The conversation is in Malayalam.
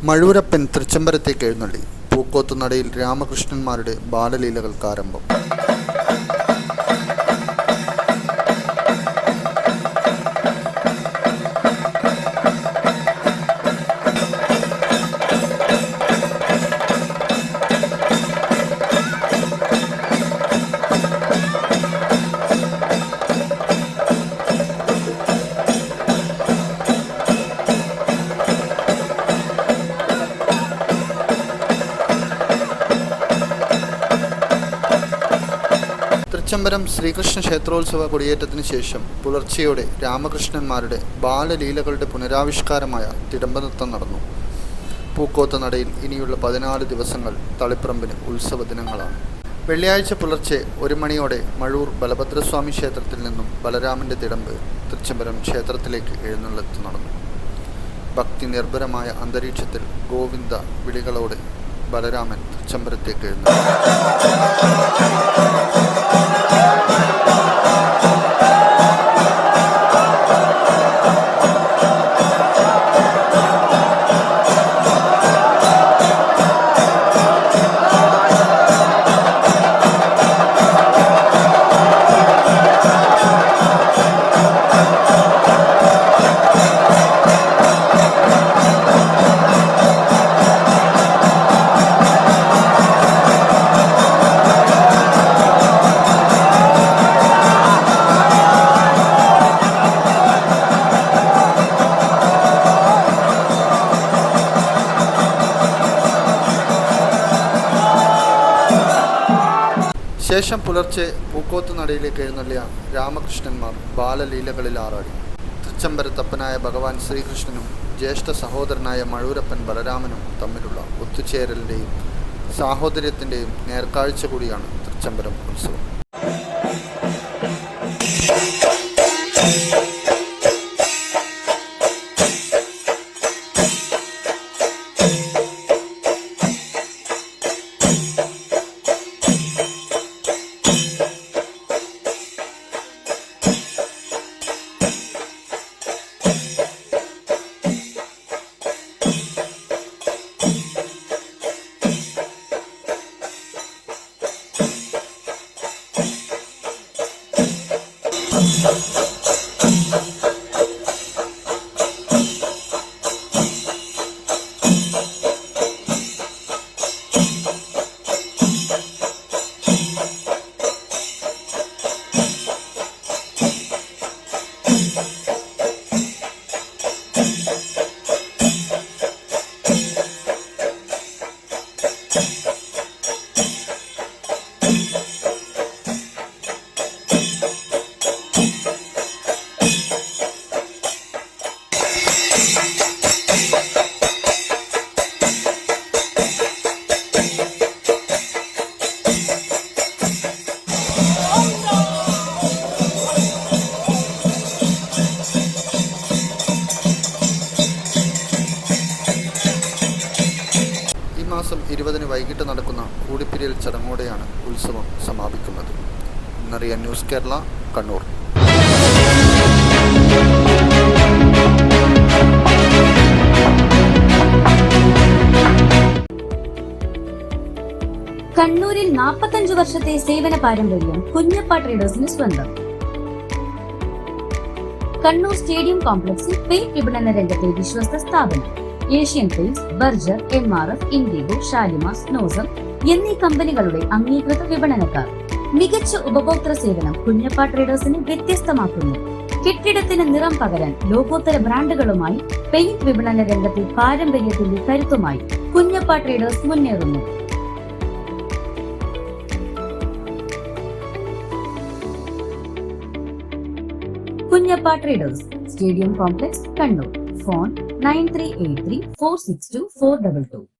മഴൂരപ്പൻ തൃച്ചംബരത്തേക്ക് എഴുന്നള്ളി. പൂക്കോത്തുനടയിൽ രാമകൃഷ്ണന്മാരുടെ ബാലലീലകൾക്ക് ആരംഭം. തൃച്ചംബരം ശ്രീകൃഷ്ണ ക്ഷേത്രോത്സവ കൊടിയേറ്റത്തിന് ശേഷം പുലർച്ചെയോടെ രാമകൃഷ്ണന്മാരുടെ ബാലലീലകളുടെ പുനരാവിഷ്കാരമായ തിടമ്പനൃത്തം നടന്നു. പൂക്കോത്ത് നടയിൽ ഇനിയുള്ള 14 ദിവസങ്ങൾ തളിപ്പറമ്പിന് ഉത്സവ ദിനങ്ങളാണ്. വെള്ളിയാഴ്ച പുലർച്ചെ 1 മണിയോടെ മഴൂർ ബലഭദ്രസ്വാമി ക്ഷേത്രത്തിൽ നിന്നും ബലരാമൻ്റെ തിടമ്പ് തൃച്ചംബരം ക്ഷേത്രത്തിലേക്ക് എഴുന്നള്ളത്ത് നടന്നു. ഭക്തി നിർഭരമായ അന്തരീക്ഷത്തിൽ ഗോവിന്ദ വിളികളോടെ ബലരാമൻ തൃച്ചംബരത്തേക്ക് എഴുന്നള്ളി. ശേഷം പുലർച്ചെ പൂക്കോത്ത് നടയിലേക്ക് എഴുന്നള്ളിയ രാമകൃഷ്ണന്മാർ ബാലലീലകളിൽ ആറാടി. തൃച്ചംബരത്തപ്പനായ ഭഗവാൻ ശ്രീകൃഷ്ണനും ജ്യേഷ്ഠ സഹോദരനായ മഴൂരപ്പൻ ബലരാമനും തമ്മിലുള്ള ഒത്തുചേരലിൻ്റെയും സാഹോദര്യത്തിൻ്റെയും നേർക്കാഴ്ച കൂടിയാണ് തൃച്ചംബരം ഉത്സവം. മാസം 20 വൈകിട്ട് നടക്കുന്ന കൂടിപ്പിരിയൽ ചടങ്ങോടെയാണ് ഉത്സവം സമാപിക്കുന്നത്. ഇന്നറിയാൻ ന്യൂസ് കേരള, കണ്ണൂർ. കണ്ണൂരിൽ 45 വർഷത്തെ സേവന പാരമ്പര്യം കുഞ്ഞപ്പ ട്രേഡേഴ്സിന് സ്വന്തം. കണ്ണൂർ സ്റ്റേഡിയം കോംപ്ലക്സിൽ പെയിന്റ് വിപണന രംഗത്തെ വിശ്വസ്ത സ്ഥാപനം. Asian paints, Berger, MRF, IndiGo, Shalimar, സ്നോസം എന്നീ കമ്പനികളുടെ അംഗീകൃത വിപണനക്കാർ. മികച്ച ഉപഭോക്തൃ സേവനം കുഞ്ഞപ്പ ട്രേഡേഴ്സിനെ വ്യത്യസ്തമാക്കുന്നു. കെട്ടിടത്തിന് നിറം പകരാൻ ലോകോത്തര ബ്രാൻഡുകളുമായി പെയിന്റ് വിപണന രംഗത്തെ പാരമ്പര്യത്തിന്റെ കരുത്തുമായി കുഞ്ഞപ്പ ട്രേഡേഴ്സ് മുന്നേറുന്നു. Kunjappa traders, stadium complex, Kannur. Phone 9383 462 422.